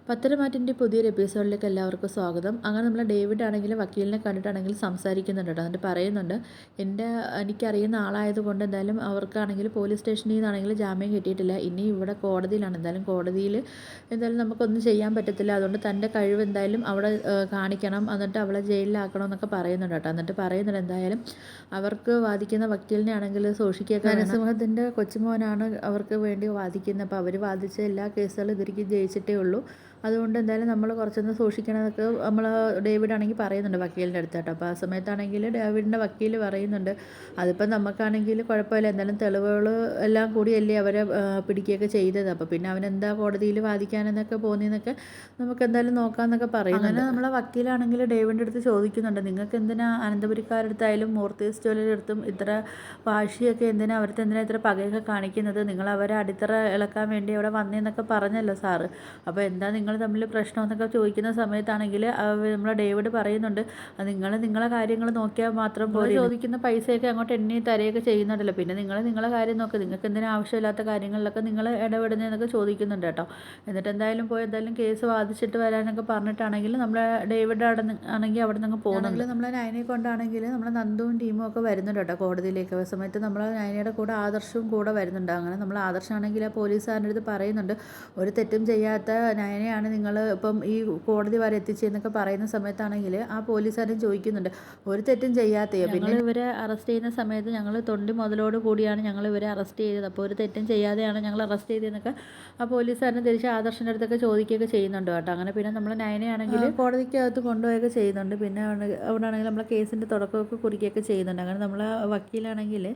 പത്തരമാറ്റിൻ്റെ പുതിയൊരു എപ്പിസോഡിലേക്ക് എല്ലാവർക്കും സ്വാഗതം. അങ്ങനെ നമ്മൾ ഡേവിഡ് ആണെങ്കിൽ വക്കീലിനെ കണ്ടിട്ടാണെങ്കിൽ സംസാരിക്കുന്നുണ്ട് കേട്ടോ. എന്നിട്ട് പറയുന്നുണ്ട്, എനിക്കറിയുന്ന ആളായതുകൊണ്ട് എന്തായാലും അവർക്കാണെങ്കിൽ പോലീസ് സ്റ്റേഷനിൽ നിന്നാണെങ്കിൽ ജാമ്യം കിട്ടിയിട്ടില്ല. ഇനി ഇവിടെ കോടതിയിലാണ്. എന്തായാലും നമുക്കൊന്നും ചെയ്യാൻ പറ്റത്തില്ല. അതുകൊണ്ട് തൻ്റെ കഴിവ് എന്തായാലും അവിടെ കാണിക്കണം, എന്നിട്ട് അവളെ ജയിലിലാക്കണം എന്നൊക്കെ പറയുന്നുണ്ട് കേട്ടോ. എന്നിട്ട് പറയുന്നുണ്ട്, എന്തായാലും അവർക്ക് വാദിക്കുന്ന വക്കീലിനെ ആണെങ്കിൽ സൂക്ഷിക്കുക. നരസിംഹത്തിൻ്റെ കൊച്ചുമോനാണ് അവർക്ക് വേണ്ടി വാദിക്കുന്നത്. അപ്പോൾ അവർ വാദിച്ച എല്ലാ കേസുകളും ഇതിരിക്ക് ജയിച്ചിട്ടേ ഉള്ളൂ. അതുകൊണ്ട് എന്തായാലും നമ്മൾ കുറച്ചൊന്ന് സൂക്ഷിക്കണമെന്നൊക്കെ ഡേവിഡ് ആണെങ്കിൽ പറയുന്നുണ്ട് വക്കീലിൻ്റെ അടുത്ത് കേട്ടോ. അപ്പോൾ ആ സമയത്താണെങ്കിൽ ഡേവിഡിൻ്റെ വക്കീൽ പറയുന്നുണ്ട്, അതിപ്പം നമുക്കാണെങ്കിൽ കുഴപ്പമില്ല, എന്തായാലും തെളിവുകൾ എല്ലാം കൂടിയല്ലേ അവരെ പിടിക്കുകയൊക്കെ ചെയ്തത്. അപ്പോൾ പിന്നെ അവനെന്താ കോടതിയിൽ വാദിക്കാനെന്നൊക്കെ പോകുന്നതെന്നൊക്കെ നമുക്ക് എന്തായാലും നോക്കാമെന്നൊക്കെ പറയുന്നുണ്ട്. അങ്ങനെ നമ്മളെ വക്കീലാണെങ്കിൽ ഡേവിഡിൻ്റെ അടുത്ത് ചോദിക്കുന്നുണ്ട്, നിങ്ങൾക്ക് എന്തിനാ അനന്തപുരിക്കാരടുത്തായാലും മൂർത്തീസ് ജ്വല്ലറി അടുത്തും ഇത്ര വാശിയൊക്കെ, എന്തിനാ ഇത്ര പകയൊക്കെ കാണിക്കുന്നത്? നിങ്ങൾ അവരെ അടിത്തറ ഇളക്കാൻ വേണ്ടി അവിടെ വന്നേന്നൊക്കെ പറഞ്ഞല്ലോ സാറ്. അപ്പോൾ എന്താ നിങ്ങൾ തമ്മിൽ പ്രശ്നമെന്നൊക്കെ ചോദിക്കുന്ന സമയത്താണെങ്കിൽ നമ്മളെ ഡേവിഡ് പറയുന്നുണ്ട്, നിങ്ങളെ കാര്യങ്ങൾ നോക്കിയാൽ മാത്രം പോലെ ചോദിക്കുന്ന പൈസയൊക്കെ അങ്ങോട്ട് എണ്ണി തരുകയൊക്കെ ചെയ്യുന്നുണ്ടല്ലോ, പിന്നെ നിങ്ങളെ കാര്യം നോക്കുക, നിങ്ങൾക്ക് എന്തിനാ ആവശ്യമില്ലാത്ത കാര്യങ്ങളിലൊക്കെ നിങ്ങൾ ഇടപെടുന്നതെന്നൊക്കെ ചോദിക്കുന്നുണ്ട് കേട്ടോ. എന്നിട്ട് എന്തായാലും കേസ് വാദിച്ചിട്ട് വരാനൊക്കെ പറഞ്ഞിട്ടാണെങ്കിൽ നമ്മുടെ ഡേവിഡ് ആണെങ്കിൽ അവിടെ നിന്ന് പോകുന്നുണ്ട്. നമ്മളെ നയനെ കൊണ്ടാണെങ്കിൽ നമ്മളെ നന്ദുവും ടീമും ഒക്കെ വരുന്നുണ്ട് കേട്ടോ കോടതിയിലേക്ക്. ആ സമയത്ത് നമ്മളെ നയനയുടെ കൂടെ ആദർശവും കൂടെ വരുന്നുണ്ട്. അങ്ങനെ നമ്മൾ ആദർശാണെങ്കിൽ ആ പോലീസുകാരൻ്റെ അടുത്ത് പറയുന്നുണ്ട്, ഒരു തെറ്റും ചെയ്യാത്ത നയനെയാണ് നിങ്ങൾ ഇപ്പം ഈ കോടതി വരെ എത്തിച്ചതെന്നൊക്കെ പറയുന്ന സമയത്താണെങ്കിൽ ആ പോലീസുകാരൻ ചോദിക്കുന്നുണ്ട്, ഒരു തെറ്റും ചെയ്യാത്തയോ? പിന്നെ ഇവരെ അറസ്റ്റ് ചെയ്യുന്ന സമയത്ത് ഞങ്ങൾ തൊണ്ടി മുതലോട് കൂടിയാണ് ഞങ്ങൾ ഇവരെ അറസ്റ്റ് ചെയ്തത്, അപ്പോൾ ഒരു തെറ്റും ചെയ്യാതെയാണ് ഞങ്ങൾ അറസ്റ്റ് ചെയ്തതെന്നൊക്കെ ആ പോലീസുകാരനെ തിരിച്ച് ആദർശൻ്റെ അടുത്തൊക്കെ ചോദിക്കുകയൊക്കെ ചെയ്യുന്നുണ്ട് കേട്ടോ. അങ്ങനെ പിന്നെ നമ്മൾ നയനെയാണെങ്കിൽ കോടതിക്കകത്ത് കൊണ്ടുപോയൊക്കെ ചെയ്യുന്നുണ്ട്. പിന്നെ അവിടെ ആണെങ്കിൽ നമ്മളെ കേസിൻ്റെ തുടക്കമൊക്കെ കുറിക്കുകയൊക്കെ ചെയ്യുന്നുണ്ട്. അങ്ങനെ നമ്മളെ വക്കീലാണെങ്കിൽ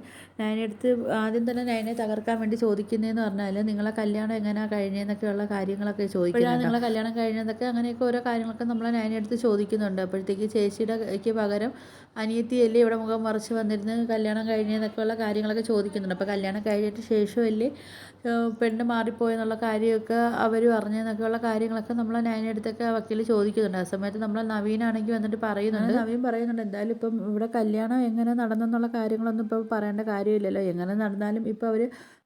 നയനെടുത്ത് ആദ്യം തന്നെ നയനെ തകർക്കാൻ വേണ്ടി ചോദിക്കുന്നതെന്ന് പറഞ്ഞാൽ, നിങ്ങളെ കല്യാണം എങ്ങനെയാണ് കഴിഞ്ഞതെന്നൊക്കെയുള്ള കാര്യങ്ങളൊക്കെ ചോദിക്കുന്നത്. നിങ്ങളെ കല്യാണം കഴിഞ്ഞതൊക്കെ അങ്ങനെയൊക്കെ ഓരോ കാര്യങ്ങളൊക്കെ നമ്മൾ നയനെടുത്ത് ചോദിക്കുന്നുണ്ട്. അപ്പോഴത്തേക്ക് ചേച്ചിയുടെ പകരം അനിയത്തിയല്ലേ ഇവിടെ മുഖം മറിച്ച് വന്നിരുന്ന് കല്യാണം കഴിഞ്ഞതെന്നൊക്കെയുള്ള കാര്യങ്ങളൊക്കെ ചോദിക്കുന്നുണ്ട്. അപ്പോൾ കല്യാണം കഴിഞ്ഞിട്ട് ശേഷമല്ലേ പെണ്ണ് മാറിപ്പോയെന്നുള്ള കാര്യമൊക്കെ അവരും അറിഞ്ഞെന്നൊക്കെയുള്ള കാര്യങ്ങളൊക്കെ നമ്മൾ നയനെടുത്തൊക്കെ വക്കീൽ ചോദിക്കുന്നുണ്ട്. ആ സമയത്ത് നമ്മൾ നവീനാണെങ്കിൽ വന്നിട്ട് പറയുന്നുണ്ട്, നവീൻ പറയുന്നുണ്ട്, എന്തായാലും ഇപ്പം ഇവിടെ കല്യാണം എങ്ങനെ നടന്നെന്നുള്ള കാര്യങ്ങളൊന്നും ഇപ്പോൾ പറയേണ്ട കാര്യമില്ലല്ലോ, എങ്ങനെ നടന്നാലും ഇപ്പോൾ അവർ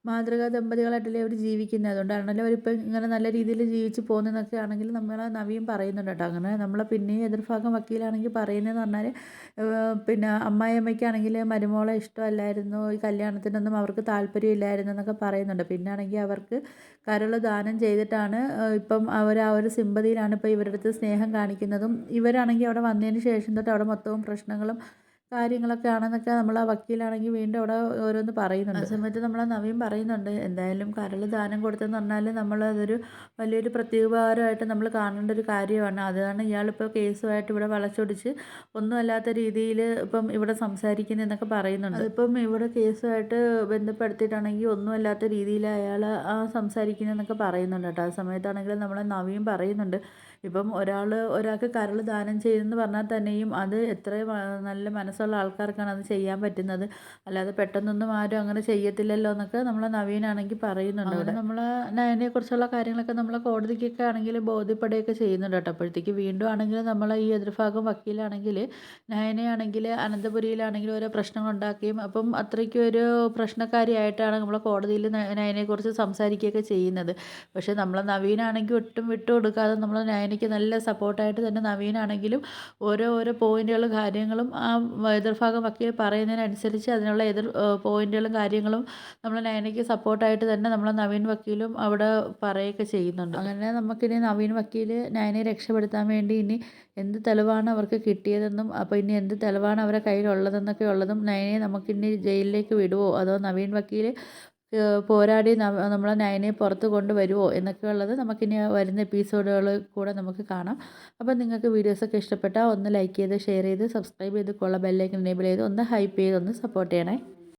മാതൃകാ ദമ്പതികളായിട്ടല്ലേ അവർ ജീവിക്കുന്നത്, അതുകൊണ്ടാണല്ലോ അവരിപ്പോൾ ഇങ്ങനെ നല്ല രീതിയിൽ ജീവിച്ച് പോകുന്നതെന്നൊക്കെ ആണെങ്കിൽ നമ്മളെ നവീൻ പറയുന്നുണ്ട് കേട്ടോ. അങ്ങനെ നമ്മളെ പിന്നെയും എതിർഭാഗം വക്കീലാണെങ്കിൽ പറയുന്നതെന്ന് പറഞ്ഞാൽ, പിന്നെ അമ്മായിയമ്മയ്ക്കാണെങ്കിൽ മരുമോളെ ഇഷ്ടമല്ലായിരുന്നു, ഈ കല്യാണത്തിനൊന്നും അവർക്ക് താല്പര്യമില്ലായിരുന്നു എന്നൊക്കെ പറയുന്നുണ്ട്. പിന്നെ ആണെങ്കിൽ അവർക്ക് കരൾ ദാനം ചെയ്തിട്ടാണ് ഇപ്പം അവർ ആ ഒരു സിമ്പതിയിലാണ് ഇപ്പോൾ ഇവരുടെ അടുത്ത് സ്നേഹം കാണിക്കുന്നതും. ഇവരാണെങ്കിൽ അവിടെ വന്നതിന് ശേഷം തൊട്ട് അവിടെ മൊത്തവും പ്രശ്നങ്ങളും കാര്യങ്ങളൊക്കെ ആണെന്നൊക്കെ നമ്മൾ ആ വക്കീലാണെങ്കിൽ വീണ്ടും അവിടെ ഓരോന്ന് പറയുന്നുണ്ട്. ആ സമയത്ത് നമ്മളെ നവീൻ പറയുന്നുണ്ട്, എന്തായാലും കരൾ ദാനം കൊടുത്തെന്ന് പറഞ്ഞാൽ നമ്മളതൊരു വലിയൊരു പ്രത്യുപകാരമായിട്ട് നമ്മൾ കാണേണ്ട ഒരു കാര്യമാണ്. അതാണ് ഇയാളിപ്പോൾ കേസുമായിട്ട് ഇവിടെ വളച്ചൊടിച്ച് ഒന്നുമല്ലാത്ത രീതിയിൽ ഇപ്പം ഇവിടെ സംസാരിക്കുന്നതെന്നൊക്കെ പറയുന്നുണ്ട്. അതിപ്പം ഇവിടെ കേസുമായിട്ട് ബന്ധപ്പെടുത്തിയിട്ടാണെങ്കിൽ ഒന്നുമല്ലാത്ത രീതിയിൽ അയാൾ സംസാരിക്കുന്നതെന്നൊക്കെ പറയുന്നുണ്ട് കേട്ടോ. ആ സമയത്താണെങ്കിൽ നമ്മളെ നവീൻ പറയുന്നുണ്ട്, ഇപ്പം ഒരാൾക്ക് കരൾ ദാനം ചെയ്തെന്ന് പറഞ്ഞാൽ തന്നെയും അത് എത്രയും നല്ല മനസ്സുള്ള ആൾക്കാർക്കാണ് അത് ചെയ്യാൻ പറ്റുന്നത്, അല്ലാതെ പെട്ടെന്നൊന്നും ആരും അങ്ങനെ ചെയ്യത്തില്ലല്ലോ എന്നൊക്കെ നമ്മളെ നവീനാണെങ്കിൽ പറയുന്നുണ്ട്. അവിടെ നമ്മൾ നയനെക്കുറിച്ചുള്ള കാര്യങ്ങളൊക്കെ നമ്മളെ കോടതിക്കൊക്കെ ആണെങ്കിൽ ബോധ്യപ്പെടുകയൊക്കെ ചെയ്യുന്നുണ്ട് കേട്ടോ. അപ്പോഴത്തേക്ക് വീണ്ടും ആണെങ്കിൽ നമ്മളെ ഈ എതിർഭാഗം വക്കീലാണെങ്കിൽ നയനെയാണെങ്കിൽ അനന്തപുരിയിലാണെങ്കിൽ ഓരോ പ്രശ്നങ്ങൾ ഉണ്ടാക്കുകയും അപ്പം അത്രയ്ക്കും ഒരു പ്രശ്നക്കാരിയായിട്ടാണ് നമ്മളെ കോടതിയിൽ നയനെക്കുറിച്ച് സംസാരിക്കുകയൊക്കെ ചെയ്യുന്നത്. പക്ഷേ നമ്മളെ നവീനാണെങ്കിൽ ഒട്ടും വിട്ടുകൊടുക്കാതെ നമ്മളെ നയനയ്ക്ക് നല്ല സപ്പോർട്ടായിട്ട് തന്നെ നവീനാണെങ്കിലും ഓരോ പോയിന്റുകളും കാര്യങ്ങളും ആ എതിർഭാഗം വക്കീൽ പറയുന്നതിനനുസരിച്ച് അതിനുള്ള പോയിന്റുകളും കാര്യങ്ങളും നമ്മൾ നയനയ്ക്ക് സപ്പോർട്ടായിട്ട് തന്നെ നമ്മളെ നവീൻ വക്കീലും അവിടെ പറയുകയൊക്കെ ചെയ്യുന്നുണ്ട്. അങ്ങനെ നമുക്കിനി നവീൻ വക്കീൽ നയനെ രക്ഷപ്പെടുത്താൻ വേണ്ടി ഇനി എന്ത് തെളിവാണ് അവർക്ക് കിട്ടിയതെന്നും അപ്പോൾ ഇനി എന്ത് തെളിവാണ് അവരുടെ കയ്യിലുള്ളതെന്നൊക്കെ ഉള്ളതും, നയനെ നമുക്കിനി ജയിലിലേക്ക് വിടുവോ അതോ നവീൻ വക്കീൽ പോരാടി നമ്മളെ നയനെ പുറത്ത് കൊണ്ടുവരുമോ എന്നൊക്കെ ഉള്ളത് നമുക്കിനി വരുന്ന എപ്പിസോഡുകൾ കൂടെ നമുക്ക് കാണാം. അപ്പോൾ നിങ്ങൾക്ക് വീഡിയോസൊക്കെ ഇഷ്ടപ്പെട്ടാൽ ഒന്ന് ലൈക്ക് ചെയ്ത് ഷെയർ ചെയ്ത് സബ്സ്ക്രൈബ് ചെയ്ത് ബെല്ലൈക്കൻ എനേബിൾ ചെയ്ത് ഒന്ന് ഹൈപ്പ് ചെയ്ത് ഒന്ന് സപ്പോർട്ട് ചെയ്യണേ.